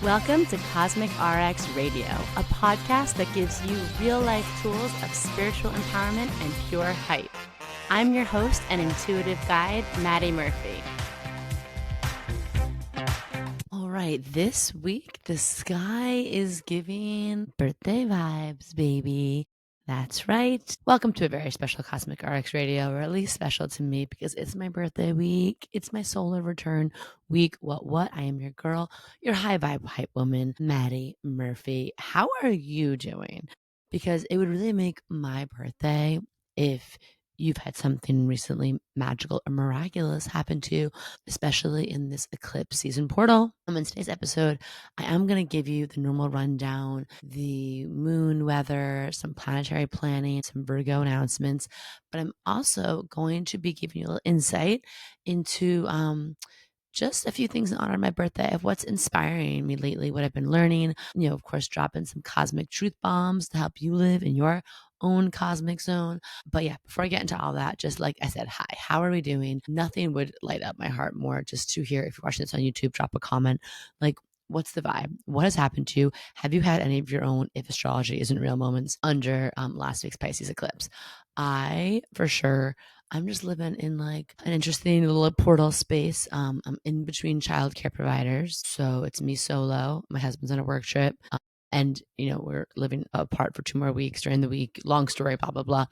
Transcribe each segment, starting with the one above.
Welcome to CosmicRx Radio, a podcast that gives you real-life tools of spiritual empowerment and pure hype. I'm your host and intuitive guide, Madi Murphy. All right, this week the sky is giving birthday vibes, baby. That's right. Welcome to a very special Cosmic RX Radio, or at least special to me because it's my birthday week. It's my solar return week. What? I am your girl, your high vibe hype woman, Madi Murphy. How are you doing? Because it would really make my birthday if you've had something recently magical or miraculous happen to you, especially in this eclipse season portal. In today's episode, I am going to give you the normal rundown, the moon weather, some planetary planning, some Virgo announcements, but I'm also going to be giving you a little insight into just a few things in honor of my birthday of what's inspiring me lately, what I've been learning, of course, dropping some cosmic truth bombs to help you live in your own cosmic zone. But yeah, before I get into all that, just like I said, hi, how are we doing? Nothing would light up my heart more just to hear, if you're watching this on YouTube, drop a comment, like, what's the vibe? What has happened to you? Have you had any of your own if astrology isn't real moments under last week's Pisces eclipse? I'm just living in like an interesting little portal space. I'm in between childcare providers. So it's me solo. My husband's on a work trip. And, we're living apart for 2 more weeks during the week. Long story, blah, blah, blah.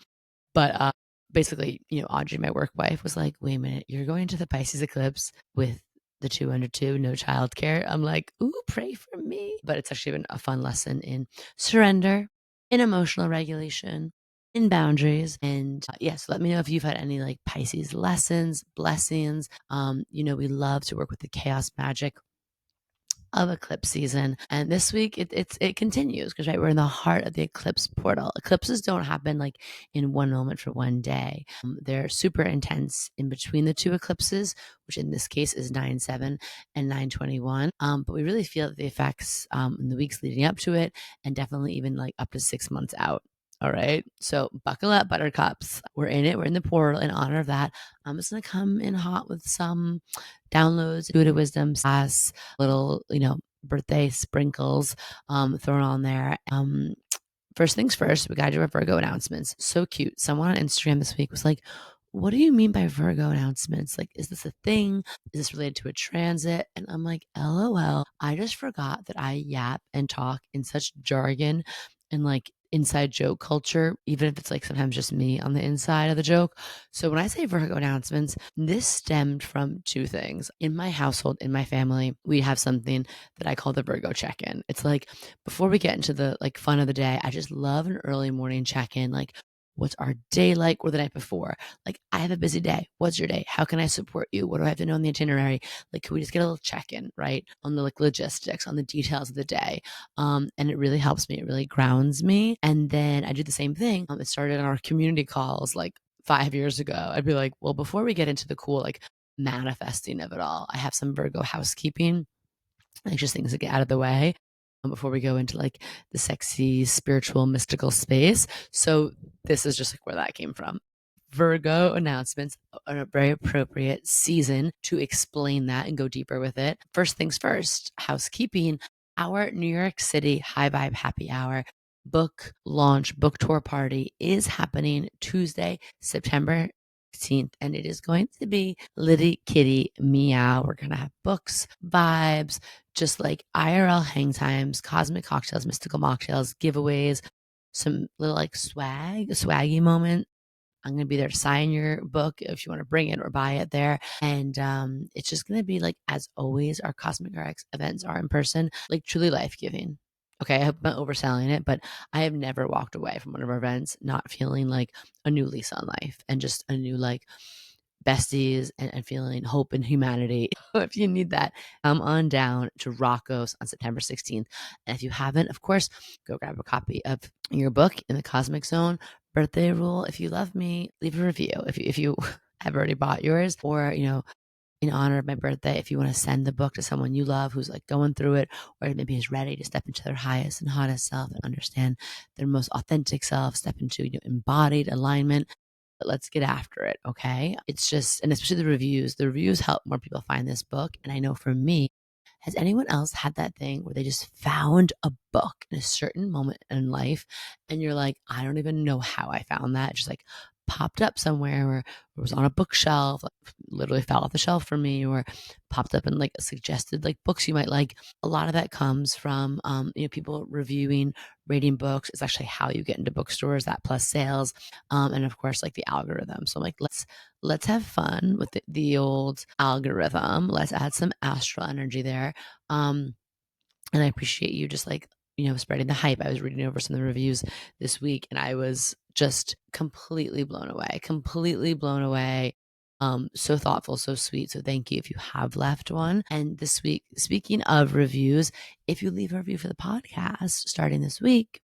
But basically, Audrey, my work wife, was like, wait a minute, you're going to the Pisces eclipse with the 2 under 2, no childcare. I'm like, ooh, pray for me. But it's actually been a fun lesson in surrender, in emotional regulation, in boundaries. And yes, let me know if you've had any like Pisces lessons, blessings. We love to work with the chaos magic of eclipse season. And this week it continues because we're in the heart of the eclipse portal. Eclipses don't happen like in one moment for one day. They're super intense in between the 2 eclipses, which in this case is 9/7 and 9/21. But we really feel the effects in the weeks leading up to it, and definitely even like up to 6 months out. All right. So buckle up, buttercups. We're in it. We're in the portal in honor of that. I'm just going to come in hot with some downloads, intuitive wisdom, sass, little, birthday sprinkles thrown on there. First things first, we got to do our Virgo announcements. So cute. Someone on Instagram this week was like, what do you mean by Virgo announcements? Like, is this a thing? Is this related to a transit? And I'm like, LOL. I just forgot that I yap and talk in such jargon and like inside joke culture, even if it's like sometimes just me on the inside of the joke. So when I say Virgo announcements, this stemmed from 2 things. In my household, in my family, we have something that I call the Virgo check-in. It's like before we get into the like fun of the day, I just love an early morning check-in. Like, what's our day like or the night before? Like, I have a busy day. What's your day? How can I support you? What do I have to know on the itinerary? Like, can we just get a little check-in, right? On the like logistics, on the details of the day. And it really helps me. It really grounds me. And then I do the same thing. It started on our community calls like 5 years ago. I'd be like, well, before we get into the cool, like manifesting of it all, I have some Virgo housekeeping, like just things to get out of the way before we go into like the sexy, spiritual, mystical space. So this is just like where that came from. Virgo announcements are a very appropriate season to explain that and go deeper with it. First things first, housekeeping. Our New York City High Vibe Happy Hour book launch, book tour party is happening Tuesday, September 16th, and it is going to be Litty Kitty Meow. We're going to have books, vibes, just like IRL hang times, cosmic cocktails, mystical mocktails, giveaways, some little like swaggy moment. I'm going to be there to sign your book if you want to bring it or buy it there. And it's just going to be like, as always, our Cosmic RX events are in person, like truly life-giving. Okay, I hope I'm not overselling it, but I have never walked away from one of our events not feeling like a new lease on life and just a new like besties and feeling hope in humanity. If you need that, come on down to Rocco's on September 16th. And if you haven't, of course, go grab a copy of your book in the Cosmic Zone. Birthday rule: if you love me, leave a review. If you have already bought yours, or in honor of my birthday, if you want to send the book to someone you love who's like going through it, or maybe is ready to step into their highest and hottest self and understand their most authentic self, step into embodied alignment. But let's get after it, okay? It's just, and especially the reviews help more people find this book. And I know for me, Has anyone else had that thing where they just found a book in a certain moment in life and you're like, I don't even know how I found that. It just like popped up somewhere or was on a bookshelf, like literally fell off the shelf for me, or popped up in like suggested like books you might like. A lot of that comes from people reviewing, rating books. It's actually how you get into bookstores, that plus sales, and of course like the algorithm. So I'm like, let's have fun with the old algorithm. Let's add some astral energy there. And I appreciate you just like, spreading the hype. I was reading over some of the reviews this week and I was just completely blown away, completely blown away. So thoughtful, so sweet. So thank you if you have left one. And this week, speaking of reviews, if you leave a review for the podcast starting this week,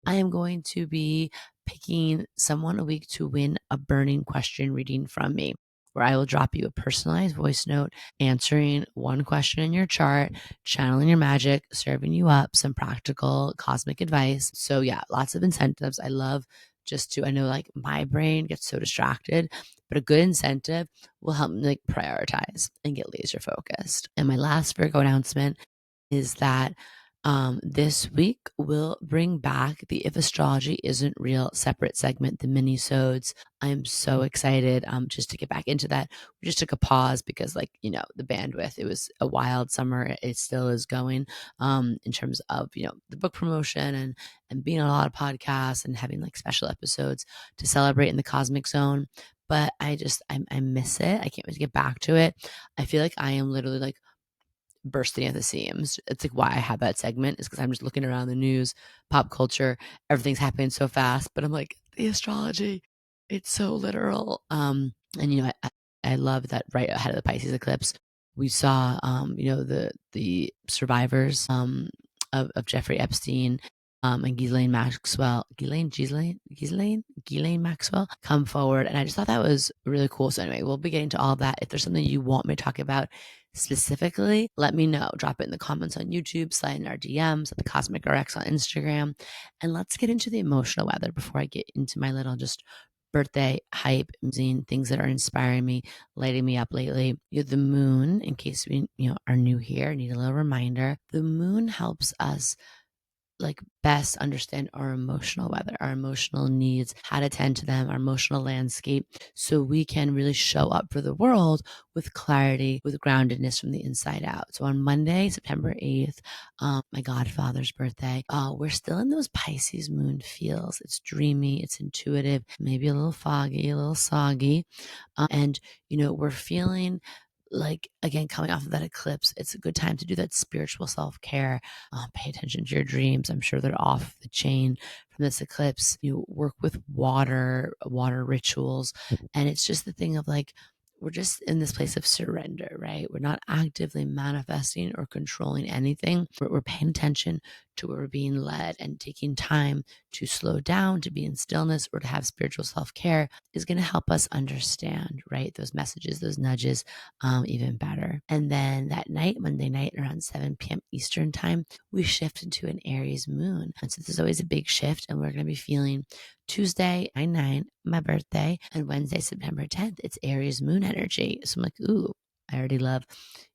I am going to be picking someone a week to win a burning question reading from me, where I will drop you a personalized voice note answering one question in your chart, channeling your magic, serving you up some practical cosmic advice. So yeah, lots of incentives. I love I know like my brain gets so distracted, but a good incentive will help me like prioritize and get laser focused. And my last Virgo announcement is that this week we'll bring back the If Astrology Isn't Real separate segment, the mini-sodes. I'm so excited just to get back into that. We just took a pause because the bandwidth, it was a wild summer. It still is going in terms of, the book promotion and being on a lot of podcasts and having like special episodes to celebrate in the cosmic zone. But I miss it. I can't wait to get back to it. I feel like I am literally like bursting at the seams. It's like why I have that segment is because I'm just looking around the news, pop culture, everything's happening so fast. But I'm like, the astrology, it's so literal. And I love that right ahead of the Pisces eclipse, we saw the survivors of Jeffrey Epstein and Ghislaine Maxwell come forward. And I just thought that was really cool. So anyway, we'll be getting to all that. If there's something you want me to talk about specifically, let me know. Drop it in the comments on YouTube, slide in our DMs at the CosmicRx on Instagram. And let's get into the emotional weather before I get into my little just birthday hype, things that are inspiring me, lighting me up lately. The moon, in case we are new here, need a little reminder. The moon helps us like best understand our emotional weather, our emotional needs, how to tend to them, our emotional landscape, so we can really show up for the world with clarity, with groundedness from the inside out. So on Monday, September 8th, my godfather's birthday, we're still in those Pisces moon feels. It's dreamy, it's intuitive, maybe a little foggy, a little soggy. And we're feeling like, again, coming off of that eclipse, it's a good time to do that spiritual self-care. Pay attention to your dreams. I'm sure they're off the chain from this eclipse. You work with water rituals. And it's just the thing of like, we're just in this place of surrender, right? We're not actively manifesting or controlling anything. We're paying attention to where we're being led, and taking time to slow down, to be in stillness, or to have spiritual self-care is going to help us understand, right? Those messages, those nudges, even better. And then that night, Monday night around 7 p.m. Eastern time, we shift into an Aries moon. And so there's always a big shift, and we're going to be feeling Tuesday, 9/9, my birthday, and Wednesday, September 10th, it's Aries moon energy. So I'm like, ooh, I already love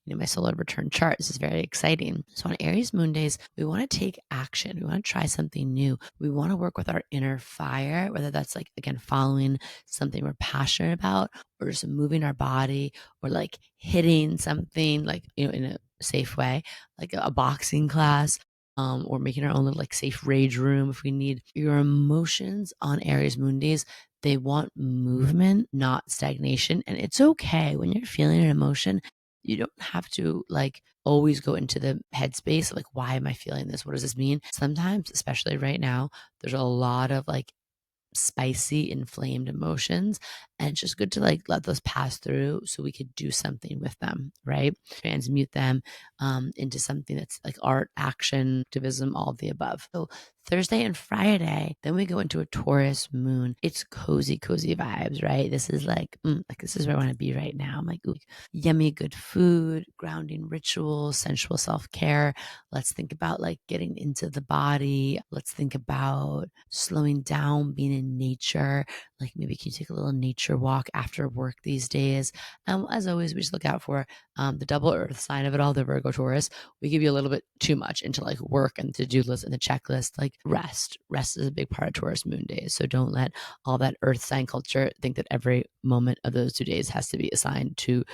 my solar return chart. This is very exciting. So on Aries moon days, we want to take action. We want to try something new. We want to work with our inner fire, whether that's like, again, following something we're passionate about, or just moving our body, or like hitting something like, in a safe way, like a boxing class, or making our own little like safe rage room if we need. Your emotions on Aries moon days, they want movement, not stagnation. And it's okay when you're feeling an emotion. You don't have to like always go into the headspace like, why am I feeling this? What does this mean? Sometimes, especially right now, there's a lot of like spicy, inflamed emotions. And it's just good to like let those pass through so we could do something with them, right? Transmute them into something that's like art, action, activism, all of the above. So Thursday and Friday, then we go into a Taurus moon. It's cozy vibes, right? This is like this is where I want to be right now. I'm like, ooh, yummy, good food, grounding rituals, sensual self-care. Let's think about like getting into the body. Let's think about slowing down, being in nature. Like maybe can you take a little nature walk after work these days? As always, we just look out for the double earth sign of it all, the Virgo Taurus. We give you a little bit too much into like work and to-do list and the checklist. Like rest is a big part of Taurus moon days. So don't let all that earth sign culture think that every moment of those 2 days has to be assigned to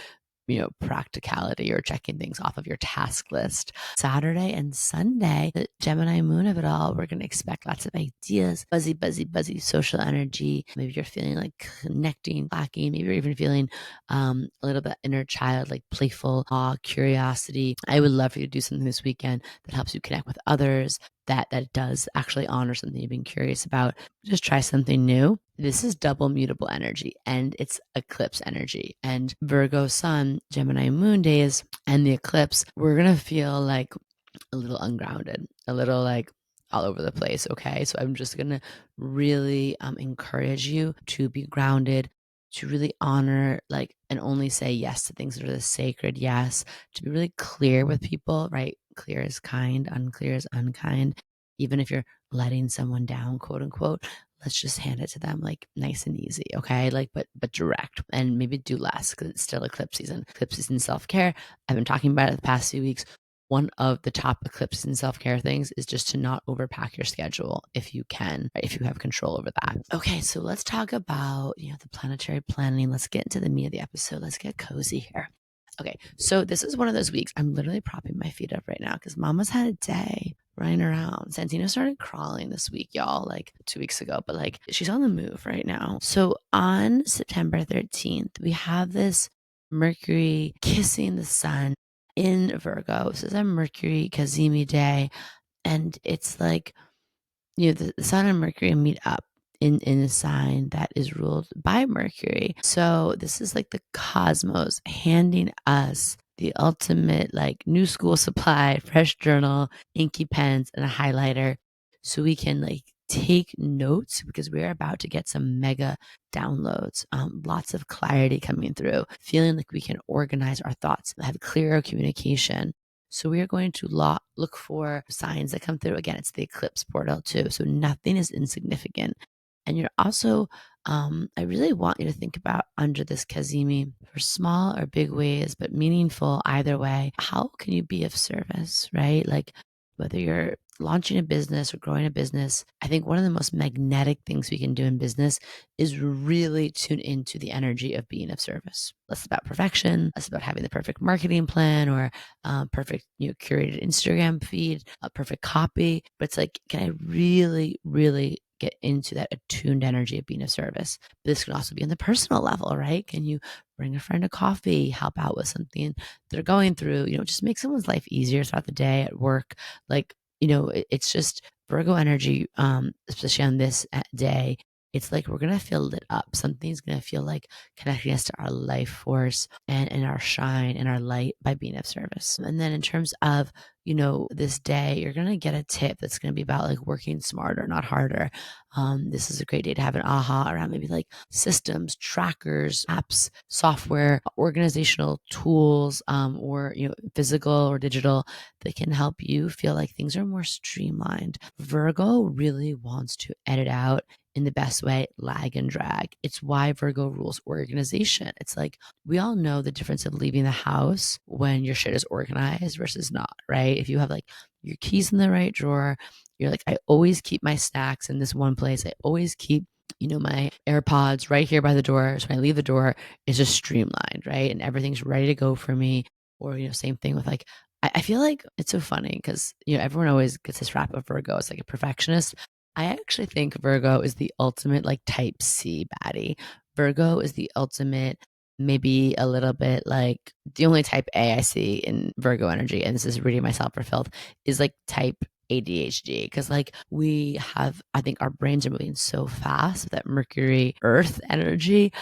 practicality or checking things off of your task list. Saturday and Sunday, the Gemini moon of it all, we're going to expect lots of ideas, buzzy social energy. Maybe you're feeling like connecting, clacking. Maybe you're even feeling a little bit inner child, like playful awe, curiosity. I would love for you to do something this weekend that helps you connect with others, that does actually honor something you've been curious about. Just try something new. This is double mutable energy and it's eclipse energy. And Virgo sun, Gemini moon days, and the eclipse, we're going to feel like a little ungrounded, a little like all over the place. Okay. So I'm just going to really encourage you to be grounded, to really honor like and only say yes to things that are the sacred yes, to be really clear with people, right? Clear is kind, unclear is unkind. Even if you're letting someone down, quote unquote, let's just hand it to them like nice and easy, okay? Like, but direct, and maybe do less because it's still eclipse season. Eclipse season self-care. I've been talking about it the past few weeks. One of the top eclipse and self-care things is just to not overpack your schedule if you can, right? If you have control over that. Okay, so let's talk about, the planetary planning. Let's get into the meat of the episode. Let's get cozy here. Okay, so this is one of those weeks. I'm literally propping my feet up right now because Mama's had a day running around. Santino started crawling this week, y'all, like 2 weeks ago, but like she's on the move right now. So on September 13th, we have this Mercury kissing the sun in Virgo. This is a Mercury Cazimi day. And it's like, the sun and Mercury meet up in a sign that is ruled by Mercury. So this is like the cosmos handing us the ultimate like new school supply, fresh journal, inky pens, and a highlighter so we can like take notes because we're about to get some mega downloads, lots of clarity coming through, feeling like we can organize our thoughts, have clearer communication. So we are going to look for signs that come through. Again, it's the eclipse portal too. So nothing is insignificant. And you're also, I really want you to think about under this Cazimi for small or big ways, but meaningful either way. How can you be of service, right? Like whether you're launching a business or growing a business, I think one of the most magnetic things we can do in business is really tune into the energy of being of service. Less about perfection, less about having the perfect marketing plan or perfect, curated Instagram feed, a perfect copy. But it's like, can I really, really get into that attuned energy of being of service? But this can also be on the personal level, right? Can you bring a friend a coffee, help out with something they're going through, just make someone's life easier throughout the day at work. Like, it's just Virgo energy, especially on this day. It's like we're going to feel lit up. Something's going to feel like connecting us to our life force and our shine and our light by being of service. And then in terms of, this day, you're going to get a tip that's going to be about like working smarter, not harder. This is a great day to have an aha around maybe like systems, trackers, apps, software, organizational tools, or, physical or digital that can help you feel like things are more streamlined. Virgo really wants to edit out in the best way, lag and drag. It's why Virgo rules organization. It's like we all know the difference of leaving the house when your shit is organized versus not, right? If you have like your keys in the right drawer, you're like, I always keep my snacks in this one place. I always keep my AirPods right here by the door. So when I leave the door, it's just streamlined, right? And everything's ready to go for me. Or, same thing with like, I feel like it's so funny because, everyone always gets this rap of Virgo as like a perfectionist. I actually think Virgo is the ultimate like type C baddie. Virgo is the ultimate, maybe a little bit like the only type A I see in Virgo energy, and this is reading myself for filth, is like type ADHD. Because like I think our brains are moving so fast with that Mercury Earth energy.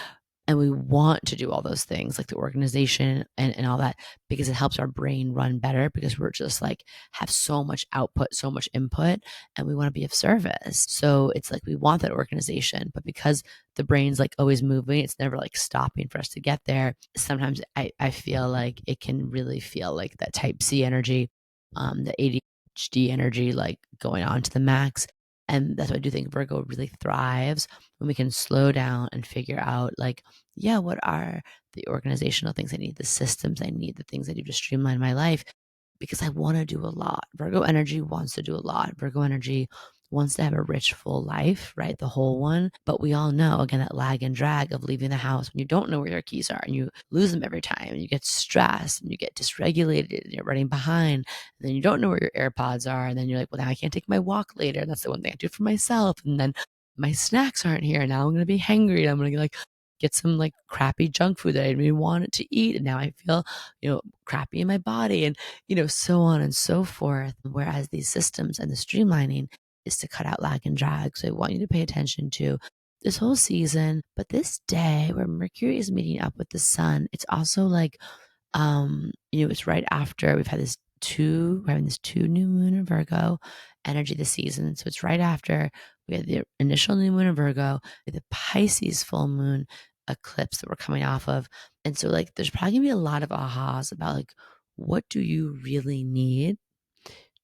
And we want to do all those things like the organization and all that because it helps our brain run better because we're just like have so much output, so much input, and we want to be of service. So it's like we want that organization, but because the brain's like always moving, it's never like stopping for us to get there. Sometimes I feel like it can really feel like that type C energy, the ADHD energy, like going on to the max. And that's why I do think Virgo really thrives when we can slow down and figure out like, yeah, what are the organizational things I need, the systems I need, the things I do to streamline my life, because I want to do a lot. Virgo energy wants to do a lot. Virgo energy wants to have a rich, full life, right? The whole one. But we all know, again, that lag and drag of leaving the house when you don't know where your keys are and you lose them every time and you get stressed and you get dysregulated and you're running behind. And then you don't know where your AirPods are. And then you're like, well, now I can't take my walk later. And that's the one thing I do for myself. And then my snacks aren't here. Now I'm going to be hangry. I'm going to like get some like crappy junk food that I didn't even want to eat. And now I feel, crappy in my body and, so on and so forth. Whereas these systems and the streamlining is to cut out lag and drag. So I want you to pay attention to this whole season, but this day where Mercury is meeting up with the sun, it's also like, it's right after we're having this 2 new moon in Virgo energy this season. So it's right after we had the initial new moon in Virgo, the Pisces full moon eclipse that we're coming off of. And so like, there's probably gonna be a lot of ahas about like, what do you really need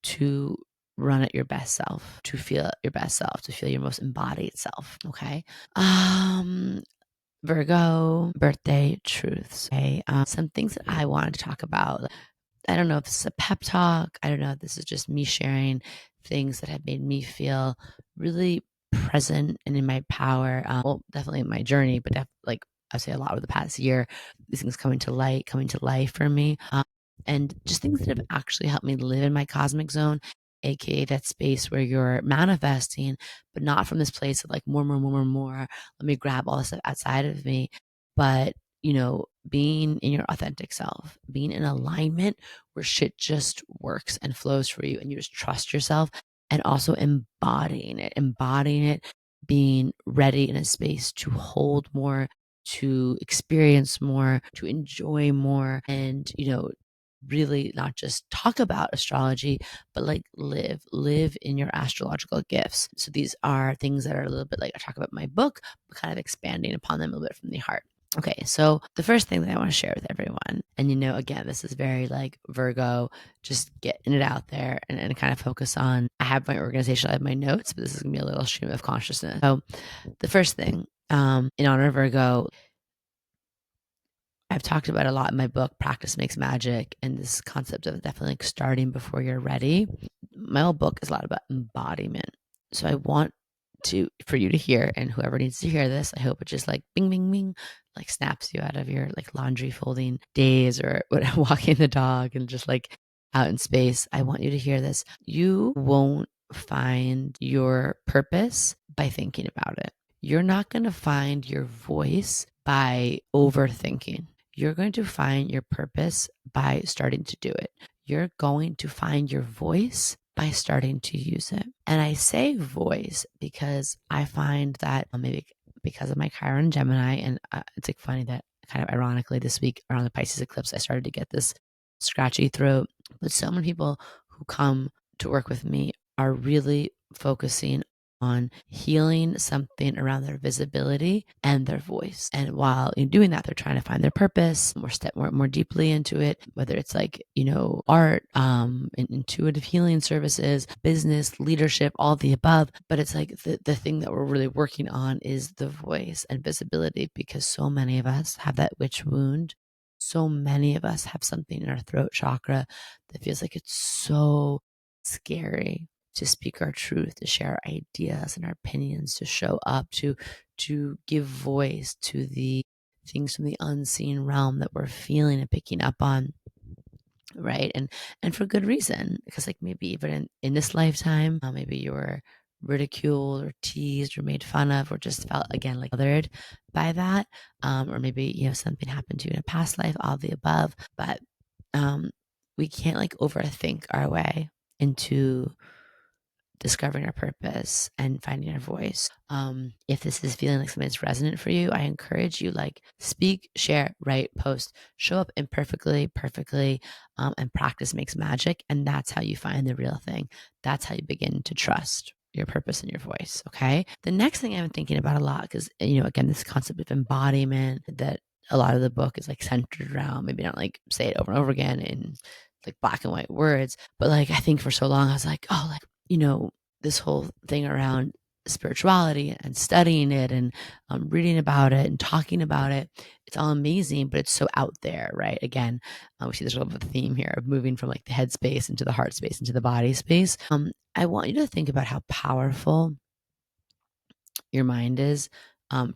to run at your best self, to feel your best self, to feel your most embodied self. Okay. Virgo birthday truths. Okay. Some things that I wanted to talk about. I don't know if this is a pep talk. I don't know if this is just me sharing things that have made me feel really present and in my power. Well, definitely in my journey, but like I say a lot over the past year, these things coming to life for me. And just things that have actually helped me live in my cosmic zone, aka that space where you're manifesting, but not from this place of like more, more, more, more, more. Let me grab all the stuff outside of me, but being in your authentic self, being in alignment where shit just works and flows for you and you just trust yourself, and also embodying it, being ready in a space to hold more, to experience more, to enjoy more, and, really not just talk about astrology, but like live in your astrological gifts. So these are things that are a little bit like I talk about in my book, but kind of expanding upon them a little bit from the heart. Okay, so the first thing that I want to share with everyone, and again, this is very like Virgo, just getting it out there and kind of focus on, I have my organization, I have my notes, but this is gonna be a little stream of consciousness. So the first thing, in honor of Virgo, I've talked about a lot in my book, Practice Makes Magic, and this concept of definitely like starting before you're ready. My whole book is a lot about embodiment. So I want for you to hear, and whoever needs to hear this, I hope it just like bing, bing, bing, like snaps you out of your like laundry folding days or walking the dog and just like out in space. I want you to hear this. You won't find your purpose by thinking about it. You're not going to find your voice by overthinking. You're going to find your purpose by starting to do it. You're going to find your voice by starting to use it. And I say voice because I find that maybe because of my Chiron Gemini, and it's like funny that kind of ironically this week around the Pisces eclipse, I started to get this scratchy throat. But so many people who come to work with me are really focusing on healing something around their visibility and their voice. And while in doing that, they're trying to find their purpose, step more deeply into it, whether it's like, art, intuitive healing services, business, leadership, all of the above. But it's like the thing that we're really working on is the voice and visibility, because so many of us have that witch wound. So many of us have something in our throat chakra that feels like it's so scary to speak our truth, to share our ideas and our opinions, to show up, to give voice to the things from the unseen realm that we're feeling and picking up on, right? And for good reason, because like maybe even in this lifetime, maybe you were ridiculed or teased or made fun of or just felt again like othered by that, or maybe something happened to you in a past life, all the above. But we can't like overthink our way into discovering our purpose and finding our voice. If this is feeling like something that's resonant for you, I encourage you, like, speak, share, write, post, show up imperfectly, perfectly, and practice makes magic. And that's how you find the real thing. That's how you begin to trust your purpose and your voice. Okay. The next thing I've been thinking about a lot, because, again, this concept of embodiment that a lot of the book is like centered around, maybe not like say it over and over again in like black and white words, but like I think for so long I was like, oh, like, this whole thing around spirituality and studying it and reading about it and talking about it, it's all amazing, but it's so out there, right? Again, we see there's a little bit of a theme here of moving from like the head space into the heart space into the body space. I want you to think about how powerful your mind is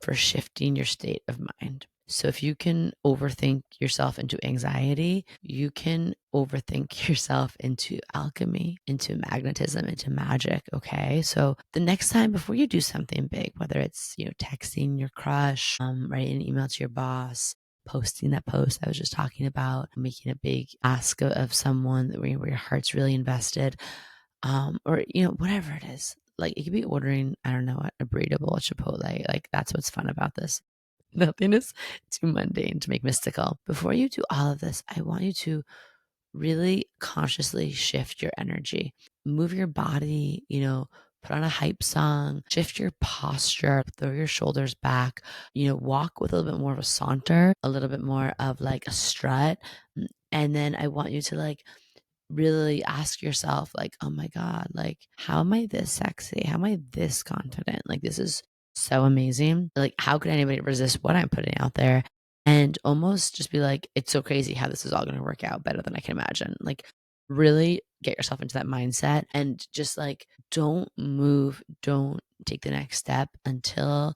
for shifting your state of mind. So if you can overthink yourself into anxiety, you can overthink yourself into alchemy, into magnetism, into magic. Okay. So the next time before you do something big, whether it's, texting your crush, writing an email to your boss, posting that post I was just talking about, making a big ask of someone where your heart's really invested, or, whatever it is. Like it could be ordering, I don't know, a burrito at Chipotle. Like that's what's fun about this. Nothing is too mundane to make mystical. Before you do all of this, I want you to really consciously shift your energy, move your body, put on a hype song, shift your posture, throw your shoulders back, walk with a little bit more of a saunter, a little bit more of like a strut. And then I want you to like really ask yourself, like, oh my God, like, how am I this sexy? How am I this confident? Like, this is so amazing. Like, how could anybody resist what I'm putting out there? And almost just be like, it's so crazy how this is all going to work out better than I can imagine. Like, really get yourself into that mindset and just like, don't move, don't take the next step until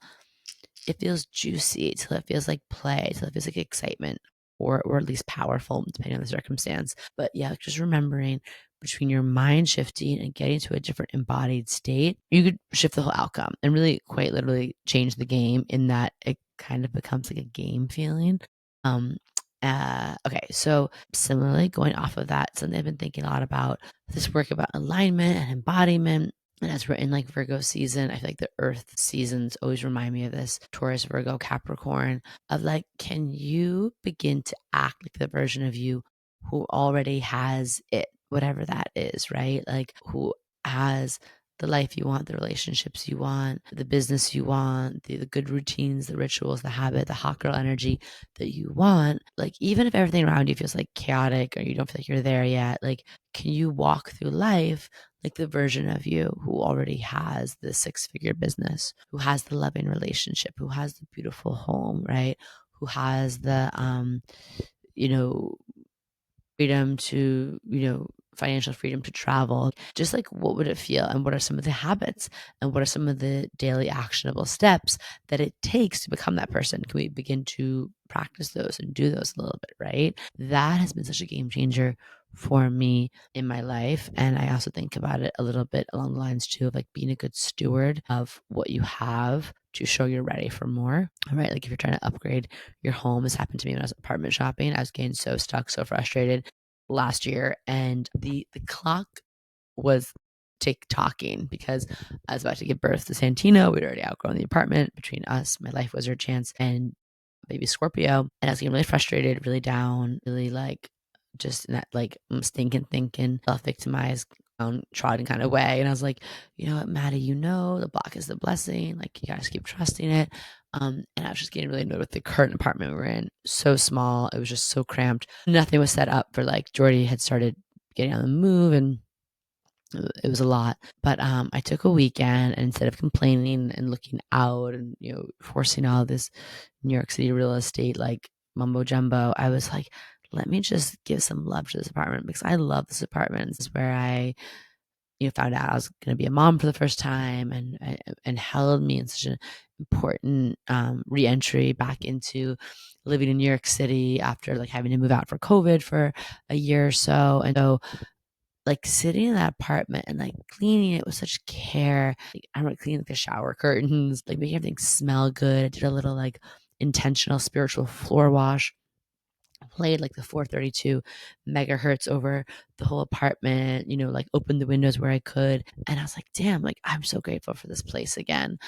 it feels juicy, till it feels like play, till it feels like excitement, or at least powerful, depending on the circumstance. But yeah, just remembering between your mind shifting and getting to a different embodied state, you could shift the whole outcome and really quite literally change the game in that it kind of becomes like a game feeling. Okay, so similarly, going off of that, something I've been thinking a lot about this work about alignment and embodiment. And as we're in like Virgo season, I feel like the earth seasons always remind me of this: Taurus, Virgo, Capricorn, of like, can you begin to act like the version of you who already has it, whatever that is, right? Like who has the life you want, the relationships you want, the business you want, the good routines, the rituals, the habit, the hot girl energy that you want. Like, even if everything around you feels like chaotic or you don't feel like you're there yet, like, can you walk through life like the version of you who already has the 6-figure business, who has the loving relationship, who has the beautiful home, right? Who has the, you know, freedom to, financial freedom to travel. Just like, what would it feel? And what are some of the habits? And what are some of the daily actionable steps that it takes to become that person? Can we begin to practice those and do those a little bit, right? That has been such a game changer for me in my life. And I also think about it a little bit along the lines too of like being a good steward of what you have to show you're ready for more. All right. Like if you're trying to upgrade your home, this happened to me when I was apartment shopping. I was getting so stuck, so frustrated last year, and the clock was tick-tocking because I was about to give birth to Santino. We'd already outgrown the apartment between us, my life wizard Chance, and baby Scorpio. And I was getting really frustrated, really down, really like just in that like stinking thinking, self-victimized, trodden kind of way. And I was like, you know what, Maddie, the block is the blessing. Like, you guys keep trusting it. And I was just getting really annoyed with the current apartment we were in. So small. It was just so cramped. Nothing was set up for like Jordy had started getting on the move, and it was a lot. But I took a weekend, and instead of complaining and looking out and, forcing all this New York City real estate like mumbo jumbo, I was like, let me just give some love to this apartment because I love this apartment. This is where I, found out I was going to be a mom for the first time, and held me in such an important reentry back into living in New York City after like having to move out for COVID for a year or so. And so like sitting in that apartment and like cleaning it with such care. Like, I remember cleaning like the shower curtains, like making everything smell good. I did a little like intentional spiritual floor wash. played like the 432 megahertz over the whole apartment, like opened the windows where I could. And I was like, damn, like I'm so grateful for this place again.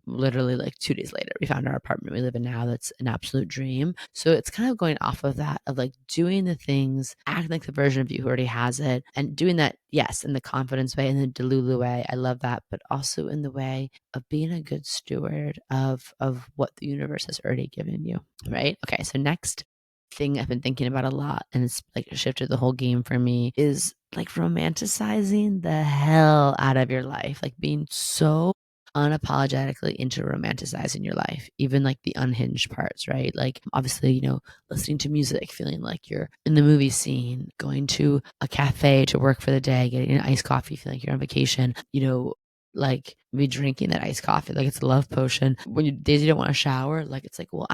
Literally like 2 days later, we found our apartment we live in now. That's an absolute dream. So it's kind of going off of that, of like doing the things, acting like the version of you who already has it, and doing that, yes, in the confidence way, in the Delulu way. I love that, but also in the way of being a good steward of what the universe has already given you, right? Okay, so next thing I've been thinking about a lot, and it's like shifted the whole game for me, is like romanticizing the hell out of your life, like being so unapologetically into romanticizing your life, even like the unhinged parts, right? Like obviously, listening to music, feeling like you're in the movie scene, going to a cafe to work for the day, getting an iced coffee, feeling like you're on vacation, like me drinking that iced coffee, like it's a love potion. When you days you don't want to shower, like it's like, well,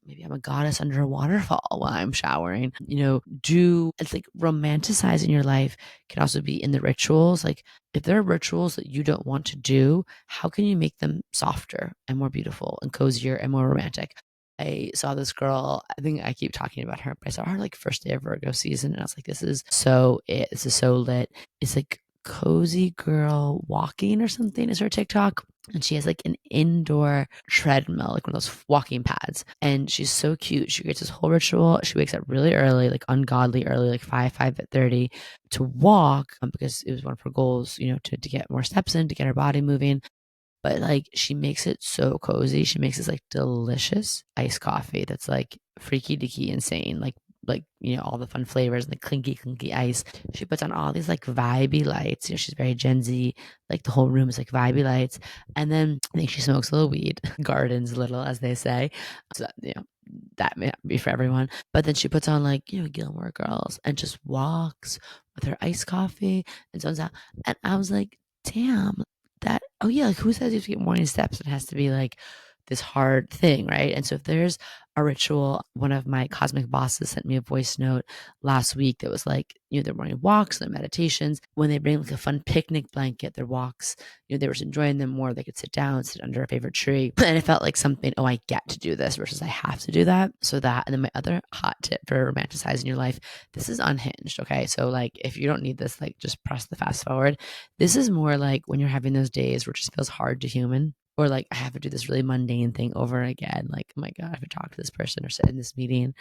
maybe I'm a goddess under a waterfall while I'm showering. It's like romanticizing your life can also be in the rituals. Like if there are rituals that you don't want to do, how can you make them softer and more beautiful and cozier and more romantic? I saw this girl, I think I keep talking about her, but I saw her like first day of Virgo season, and I was like, this is so lit. It's like cozy girl walking or something is her TikTok. And she has like an indoor treadmill, like one of those walking pads. And she's so cute. She creates this whole ritual. She wakes up really early, like ungodly early, like 5:30 to walk, because it was one of her goals, to get more steps in, to get her body moving. But like she makes it so cozy. She makes this like delicious iced coffee that's like freaky deaky insane. Like all the fun flavors and the clinky ice. She puts on all these like vibey lights. She's very Gen Z. Like the whole room is like vibey lights. And then I think she smokes a little weed, gardens a little, as they say. So that may not be for everyone. But then she puts on like Gilmore Girls and just walks with her iced coffee and zones out. And I was like, damn, oh yeah, like who says you have to get morning steps? It has to be like this hard thing, right? And so if there's a ritual, one of my cosmic bosses sent me a voice note last week that was like, their morning walks, their meditations, when they bring like a fun picnic blanket, their walks, they were enjoying them more. They could sit down, sit under a favorite tree. And it felt like something, oh, I get to do this versus I have to do that. So that, and then my other hot tip for romanticizing your life, this is unhinged. Okay. So like, if you don't need this, like just press the fast forward. This is more like when you're having those days where it just feels hard to human, or like I have to do this really mundane thing over again. Like, oh my God, I have to talk to this person or sit in this meeting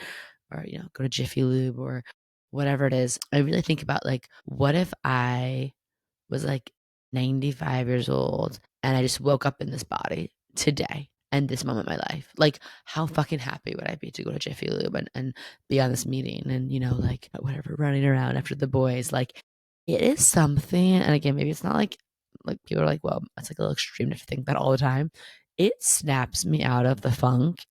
or, go to Jiffy Lube or whatever it is. I really think about like, what if I was like 95 years old and I just woke up in this body today and this moment in my life? Like, how fucking happy would I be to go to Jiffy Lube and be on this meeting and, like whatever, running around after the boys? Like, it is something. And again, maybe it's not like people are like, well, it's like a little extreme to think that all the time. It snaps me out of the funk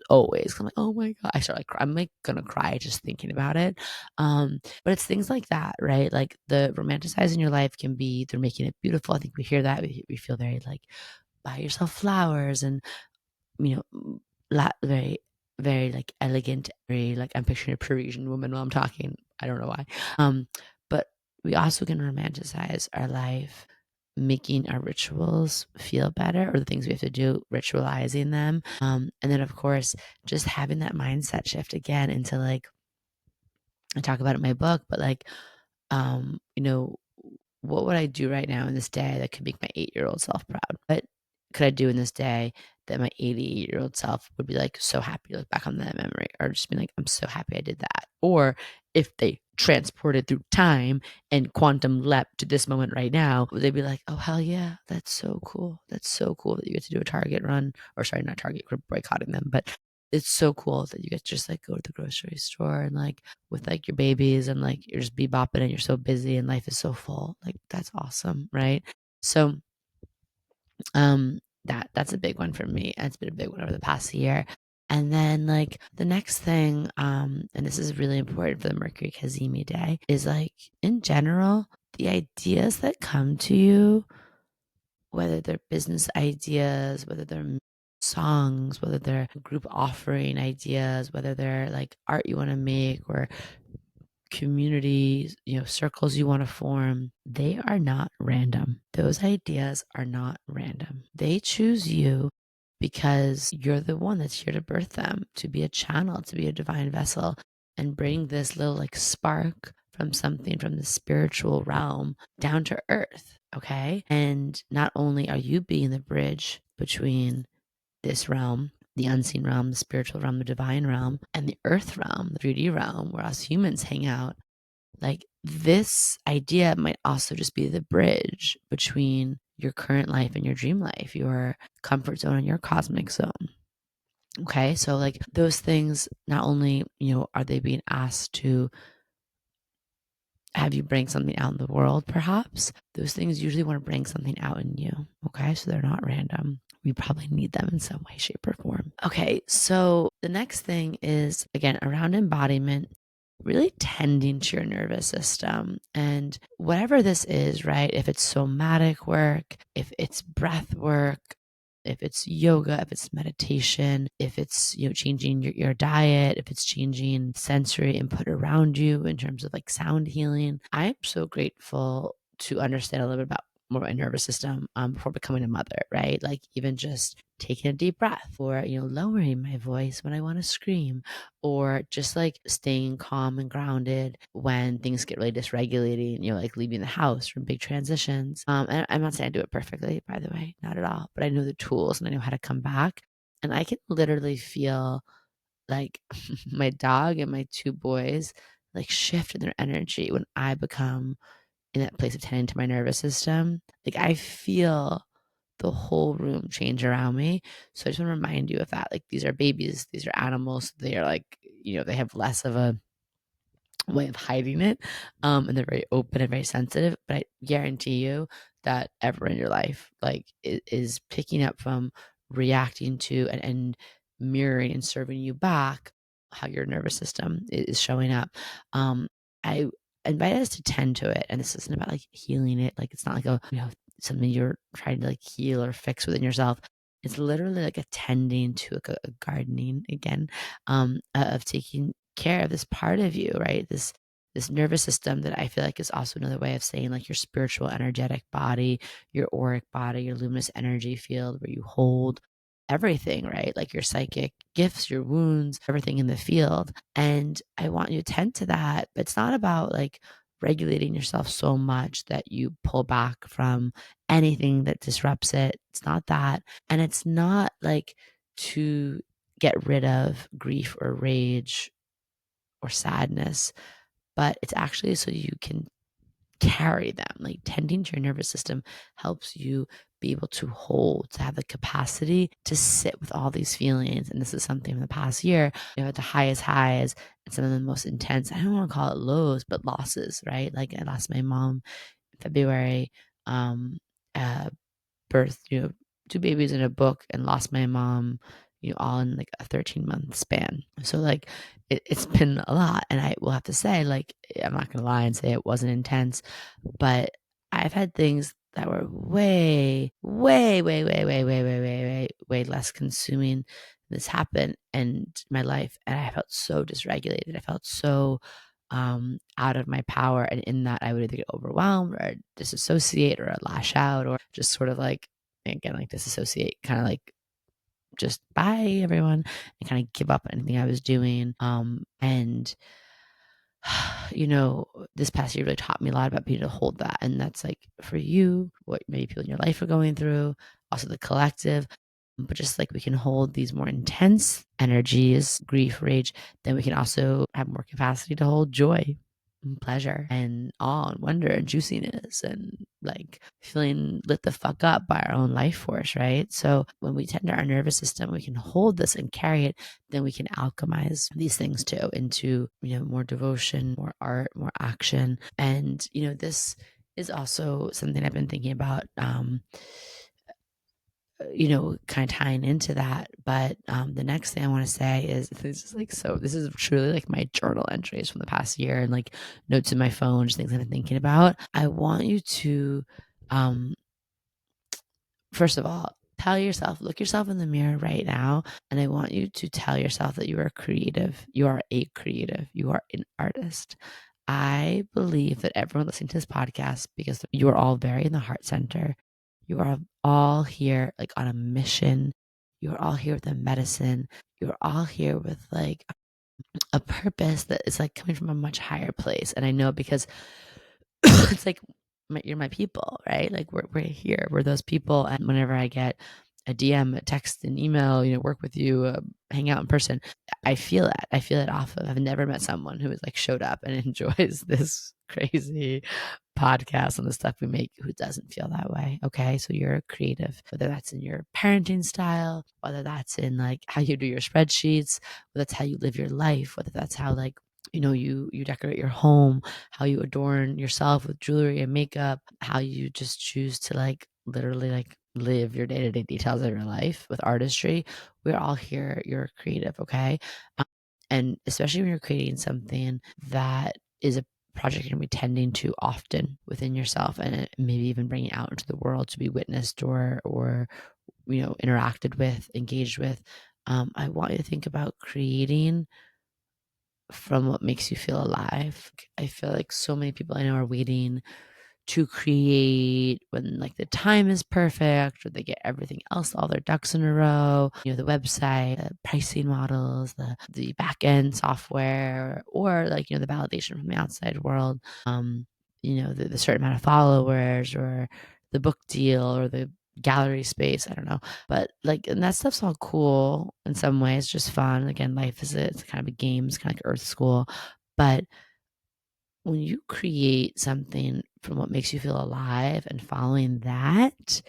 always. I'm like, oh my God. I start like, I'm like gonna cry just thinking about it. But it's things like that, right? Like the romanticizing your life can be, they're making it beautiful. I think we hear that. We feel very like, buy yourself flowers and, you know, very, very like elegant, very like I'm picturing a Parisian woman while I'm talking. I don't know why. But we also can romanticize our life, making our rituals feel better, or the things we have to do, ritualizing them. And then of course, just having that mindset shift again into like, I talk about it in my book, but like, what would I do right now in this day that could make my 8-year-old self proud? What could I do in this day that my 88-year-old self would be like so happy to look back on that memory, or just be like, I'm so happy I did that? Or if they transported through time and quantum leapt to this moment right now, would they be like, oh hell yeah, that's so cool. That's so cool that you get to do a Target run, or sorry, not Target, we're boycotting them, but it's so cool that you get to just like go to the grocery store and like with like your babies and like you're just bebopping and you're so busy and life is so full. Like that's awesome, right? So that's a big one for me. It's been a big one over the past year. And then like the next thing, and this is really important for the Mercury Cazimi day, is like in general, the ideas that come to you, whether they're business ideas, whether they're songs, whether they're group offering ideas, whether they're like art you want to make or communities, circles you want to form, they are not random. Those ideas are not random. They choose you because you're the one that's here to birth them, to be a channel, to be a divine vessel, and bring this little like spark from something from the spiritual realm down to earth. Okay. And not only are you being the bridge between this realm, the unseen realm, the spiritual realm, the divine realm, and the earth realm, the 3D realm, where us humans hang out. Like, this idea might also just be the bridge between your current life and your dream life, your comfort zone and your cosmic zone. Okay. So like those things, not only, are they being asked to have you bring something out in the world, perhaps, those things usually want to bring something out in you. Okay. So they're not random. We probably need them in some way, shape, or form. Okay. So the next thing is, again, around embodiment, really tending to your nervous system. And whatever this is, right? If it's somatic work, if it's breath work, if it's yoga, if it's meditation, if it's, changing your diet, if it's changing sensory input around you in terms of like sound healing. I'm so grateful to understand a little bit about more my nervous system before becoming a mother, right? Like even just taking a deep breath, or, lowering my voice when I want to scream, or just like staying calm and grounded when things get really dysregulated, like leaving the house from big transitions. And I'm not saying I do it perfectly, by the way, not at all, but I know the tools and I know how to come back. And I can literally feel like my dog and my two boys like shift in their energy when I become in that place of tending to my nervous system. Like I feel the whole room change around me. So I just want to remind you of that. Like these are babies, these are animals. They are like, they have less of a way of hiding it. And they're very open and very sensitive. But I guarantee you that ever in your life, like is picking up from reacting to and mirroring and serving you back how your nervous system is showing up. I invite us to tend to it. And this isn't about like healing it. Like it's not like something you're trying to like heal or fix within yourself. It's literally like attending to a gardening again, of taking care of this part of you, right? This nervous system that I feel like is also another way of saying like your spiritual energetic body, your auric body, your luminous energy field where you hold everything, right? Like your psychic gifts, your wounds, everything in the field. And I want you to tend to that. But it's not about like regulating yourself so much that you pull back from anything that disrupts it. It's not that. And it's not like to get rid of grief or rage or sadness, but it's actually so you can carry them. Like tending to your nervous system helps you be able to hold, to have the capacity to sit with all these feelings. And this is something in the past year, at the highest highs and some of the most intense, I don't want to call it lows, but losses, right? Like I lost my mom in February, birthed, two babies in a book, and lost my mom, all in like a 13-month span. So like it's been a lot. And I will have to say, like, I'm not gonna lie and say it wasn't intense, but I've had things that were way, way, way, way, way, way, way, way, way, way less consuming. This happened in my life, and I felt so dysregulated. I felt so out of my power. And in that, I would either get overwhelmed or disassociate or lash out or just sort of like, again, like disassociate, kind of like just bye everyone, and kind of give up anything I was doing. And this past year really taught me a lot about being able to hold that. And that's like for you, what maybe people in your life are going through, also the collective. But just like we can hold these more intense energies, grief, rage, then we can also have more capacity to hold joy and pleasure and awe and wonder and juiciness and like feeling lit the fuck up by our own life force, right? So when we tend to our nervous system, we can hold this and carry it, then we can alchemize these things too into, more devotion, more art, more action. And, this is also something I've been thinking about, kind of tying into that. But the next thing I want to say is this is truly like my journal entries from the past year and like notes in my phone, just things I've been thinking about. I want you to, first of all, look yourself in the mirror right now. And I want you to tell yourself that you are creative. You are a creative. You are an artist. I believe that everyone listening to this podcast, because you are all very in the heart center, you are all here like on a mission. you're all here with a medicine. You're all here with like a purpose that is like coming from a much higher place. And I know because it's like you're my people, right? Like we're here, we're those people. And whenever I get a DM, a text, an email, work with you, hang out in person, I feel that. I feel it off of. I've never met someone who has like showed up and enjoys this crazy podcast and the stuff we make who doesn't feel that way. Okay. So you're a creative, whether that's in your parenting style, whether that's in like how you do your spreadsheets, whether that's how you live your life, whether that's how like, you decorate your home, how you adorn yourself with jewelry and makeup, how you just choose to like literally like live your day-to-day details of your life with artistry. We're all here. You're creative. Okay. And especially when you're creating something that is a project you're going to be tending to often within yourself and maybe even bringing out into the world to be witnessed or interacted with, engaged with. I want you to think about creating from what makes you feel alive. I feel like so many people I know are waiting to create when like the time is perfect or they get everything else, all their ducks in a row, the website, the pricing models, the back end software, or like, the validation from the outside world, the certain amount of followers or the book deal or the gallery space. I don't know. But like, and that stuff's all cool in some ways, just fun. Again, life it's kind of a game, it's kind of like Earth School. But when you create something from what makes you feel alive and following that,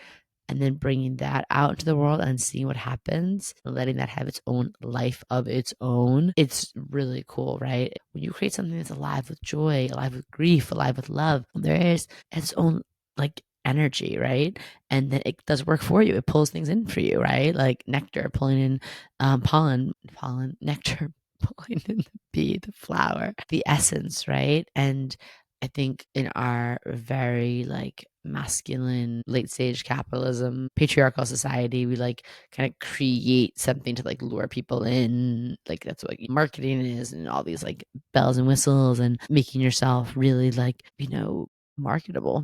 and then bringing that out into the world and seeing what happens and letting that have its own life of its own, it's really cool, right? When you create something that's alive with joy, alive with grief, alive with love, there is its own like energy, right? And then it does work for you. It pulls things in for you, right? Like nectar pulling in pollen, nectar pulling in the bee, the flower, the essence, right? And I think in our very like masculine, late stage capitalism, patriarchal society, we like kind of create something to like lure people in. Like that's what marketing is and all these like bells and whistles and making yourself really like, marketable,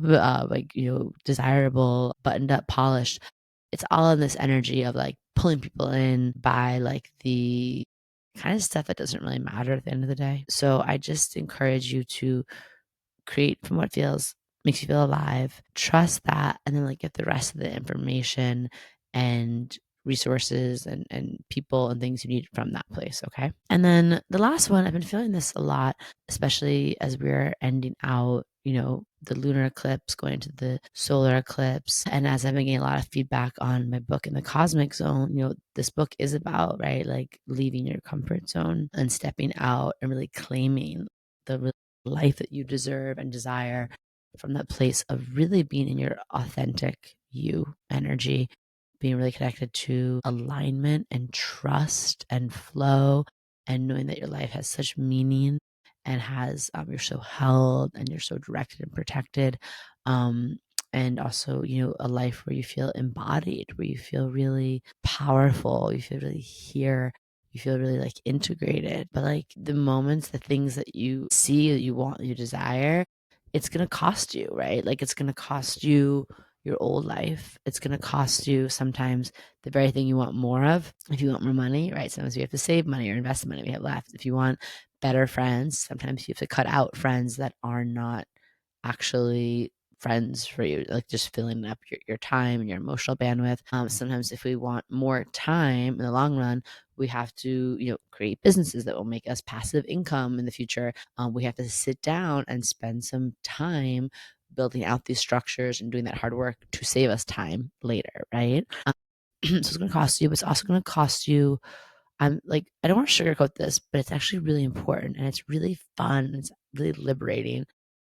desirable, buttoned up, polished. It's all in this energy of like pulling people in by like the kind of stuff that doesn't really matter at the end of the day. So I just encourage you to create from what makes you feel alive, trust that, and then like get the rest of the information and resources and people and things you need from that place. Okay. And then the last one, I've been feeling this a lot, especially as we're ending out, the lunar eclipse going into the solar eclipse. And as I've been getting a lot of feedback on my book in the cosmic zone, this book is about, right, like leaving your comfort zone and stepping out and really claiming the life that you deserve and desire from that place of really being in your authentic you energy, being really connected to alignment and trust and flow, and knowing that your life has such meaning and has you're so held and you're so directed and protected, and also a life where you feel embodied, where you feel really powerful, you feel really here, you feel really like integrated. But like the moments, the things that you see that you want, you desire, it's going to cost you, right? Like it's going to cost you your old life. It's going to cost you sometimes the very thing you want more of. If you want more money, right? Sometimes we have to save money or invest the money we have left. If you want better friends, sometimes you have to cut out friends that are not actually friends for you, like just filling up your time and your emotional bandwidth. Sometimes if we want more time in the long run, we have to create businesses that will make us passive income in the future. We have to sit down and spend some time building out these structures and doing that hard work to save us time later, right? So it's going to cost you, but it's also going to cost you. I'm like, I don't want to sugarcoat this, but it's actually really important and it's really fun. It's really liberating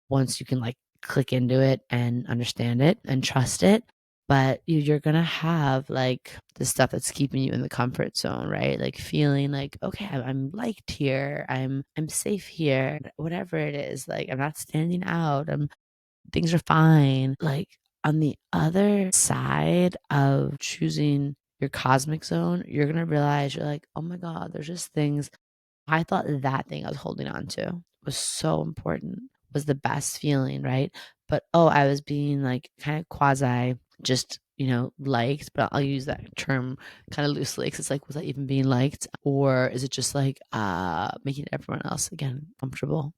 once you can like click into it and understand it and trust it. But you're going to have like the stuff that's keeping you in the comfort zone, right? Like feeling like, okay, I'm liked here. I'm safe here. Whatever it is, like I'm not standing out. Things are fine. Like on the other side of choosing your cosmic zone, you're going to realize you're like, oh my God, there's just things. I thought that thing I was holding on to was so important, was the best feeling, right? But I was being like kind of quasi just liked, but I'll use that term kind of loosely because it's like, was I even being liked? Or is it just like making everyone else, again, comfortable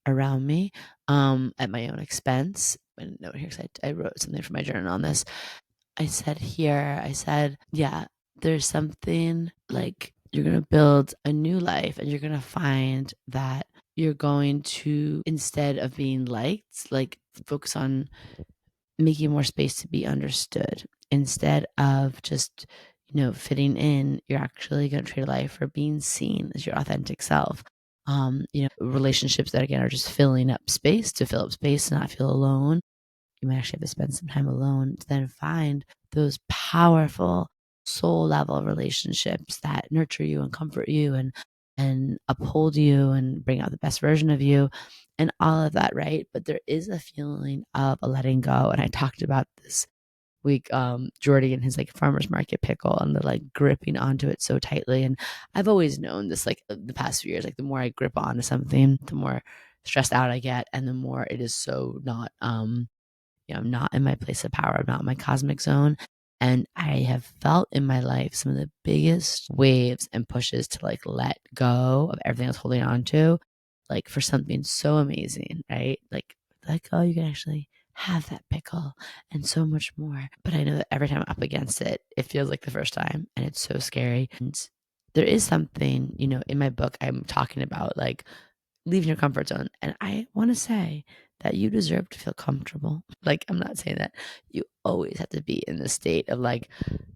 around me at my own expense? And note here, because I wrote something from my journal on this. I said, yeah, there's something like you're going to build a new life and you're going to find that you're going to, instead of being liked, like focus on making more space to be understood. Instead of just, fitting in, you're actually going to treat life for being seen as your authentic self. Relationships that, again, are just filling up space to fill up space and not feel alone. You might actually have to spend some time alone to then find those powerful soul level relationships that nurture you and comfort you and uphold you and bring out the best version of you and all of that, right? But there is a feeling of a letting go. And I talked about this week, Jordy and his like farmer's market pickle and the like gripping onto it so tightly. And I've always known this, like the past few years, like the more I grip onto something, the more stressed out I get and the more it is so not I'm not in my place of power. I'm not in my cosmic zone. And I have felt in my life some of the biggest waves and pushes to like let go of everything I was holding on to, like for something so amazing, right? Like let go, you can actually have that pickle and so much more. But I know that every time I'm up against it, it feels like the first time and it's so scary. And there is something, in my book, I'm talking about like leaving your comfort zone. And I want to say that you deserve to feel comfortable. Like, I'm not saying that you always have to be in the state of like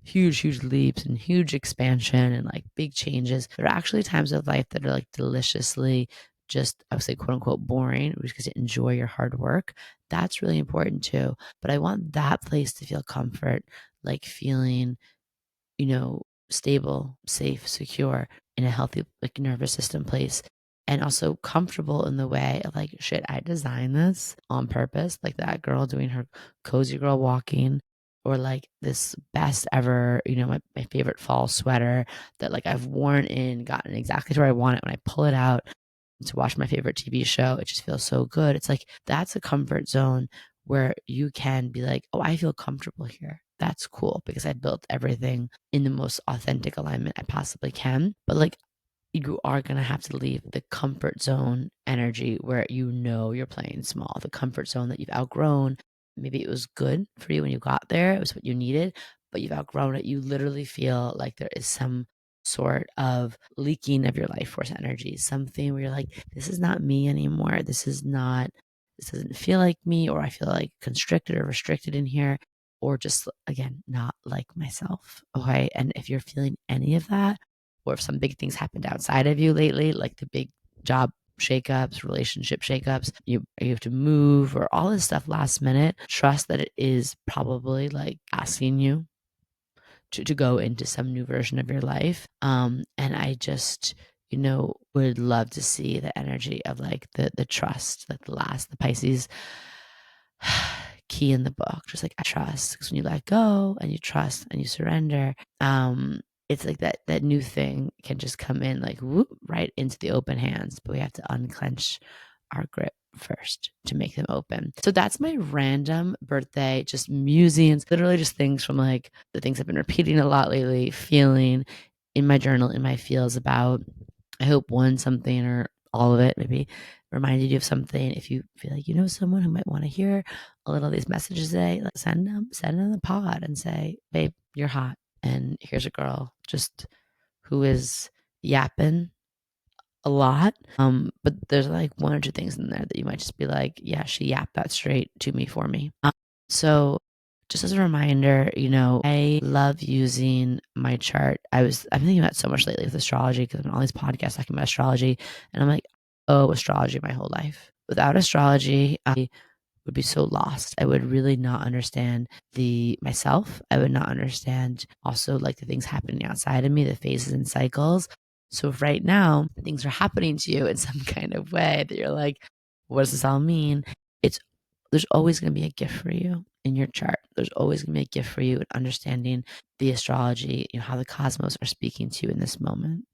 huge, huge leaps and huge expansion and like big changes. There are actually times of life that are like deliciously just, I would say, quote unquote, boring, which is to enjoy your hard work. That's really important too. But I want that place to feel comfort, like feeling stable, safe, secure in a healthy, like nervous system place. And also comfortable in the way of like, shit, I designed this on purpose. Like that girl doing her cozy girl walking, or like this best ever, my favorite fall sweater that like I've worn in, gotten exactly to where I want it. When I pull it out to watch my favorite TV show, it just feels so good. It's like, that's a comfort zone where you can be like, oh, I feel comfortable here. That's cool because I built everything in the most authentic alignment I possibly can. But like, you are going to have to leave the comfort zone energy where you're playing small, the comfort zone that you've outgrown. Maybe it was good for you when you got there, it was what you needed, but you've outgrown it. You literally feel like there is some sort of leaking of your life force energy, something where you're like, this is not me anymore. This doesn't feel like me, or I feel like constricted or restricted in here, or just, again, not like myself. Okay. And if you're feeling any of that, or if some big things happened outside of you lately, like the big job shakeups, relationship shakeups, you have to move or all this stuff last minute, trust that it is probably like asking you to go into some new version of your life. And I just, would love to see the energy of like the trust, like the Pisces key in the book, just like I trust. Because when you let go and you trust and you surrender, it's like that new thing can just come in like whoop, right into the open hands, but we have to unclench our grip first to make them open. So that's my random birthday, just musings, literally just things from like the things I've been repeating a lot lately, feeling in my journal, in my feels about. I hope one something or all of it maybe reminded you of something. If you feel like you know someone who might want to hear a little of these messages today, like send them the pod and say, babe, you're hot. And here's a girl just who is yapping a lot. But there's like one or two things in there that you might just be like, yeah, she yapped that straight to me for me. So just as a reminder, I love using my chart. I'm thinking about so much lately with astrology because I'm on all these podcasts talking about astrology. And I'm like, oh, astrology my whole life. Without astrology, I would be so lost. I would really not understand myself. I would not understand also like the things happening outside of me, the phases and cycles. So if right now things are happening to you in some kind of way that you're like, what does this all mean? There's always going to be a gift for you in your chart. There's always going to be a gift for you in understanding the astrology, how the cosmos are speaking to you in this moment.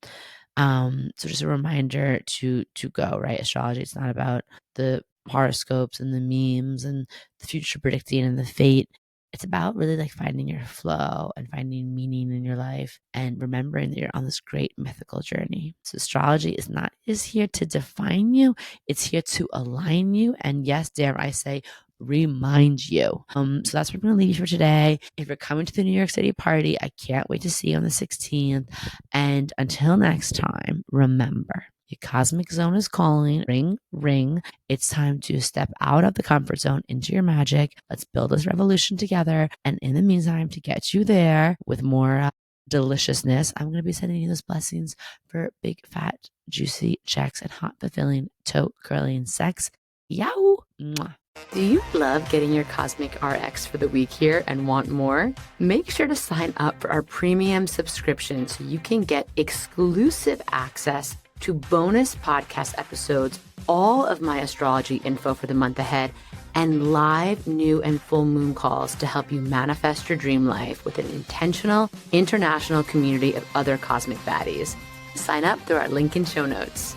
So just a reminder to go, right? Astrology, it's not about the horoscopes and the memes and the future predicting and the fate. It's about really like finding your flow and finding meaning in your life and remembering that you're on this great mythical journey. So astrology is here to define you. It's here to align you. And yes, dare I say, remind you. So that's where I'm going to leave you for today. If you're coming to the New York City party, I can't wait to see you on the 16th. And until next time, remember, your cosmic zone is calling. Ring, ring. It's time to step out of the comfort zone into your magic. Let's build this revolution together. And in the meantime, to get you there with more deliciousness, I'm going to be sending you those blessings for big, fat, juicy checks and hot, fulfilling, toe curling sex. Yow! Mwah. Do you love getting your Cosmic RX for the week here and want more? Make sure to sign up for our premium subscription so you can get exclusive access to bonus podcast episodes, all of my astrology info for the month ahead, and live new and full moon calls to help you manifest your dream life with an intentional international community of other cosmic baddies. Sign up through our link in show notes.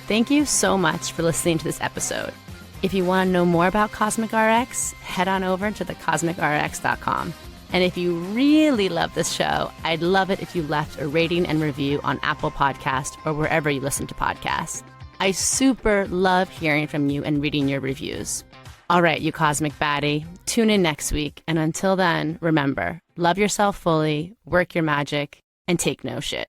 Thank you so much for listening to this episode. If you want to know more about CosmicRx, head on over to thecosmicrx.com. And if you really love this show, I'd love it if you left a rating and review on Apple Podcast or wherever you listen to podcasts. I super love hearing from you and reading your reviews. All right, you cosmic baddie, tune in next week. And until then, remember, love yourself fully, work your magic, and take no shit.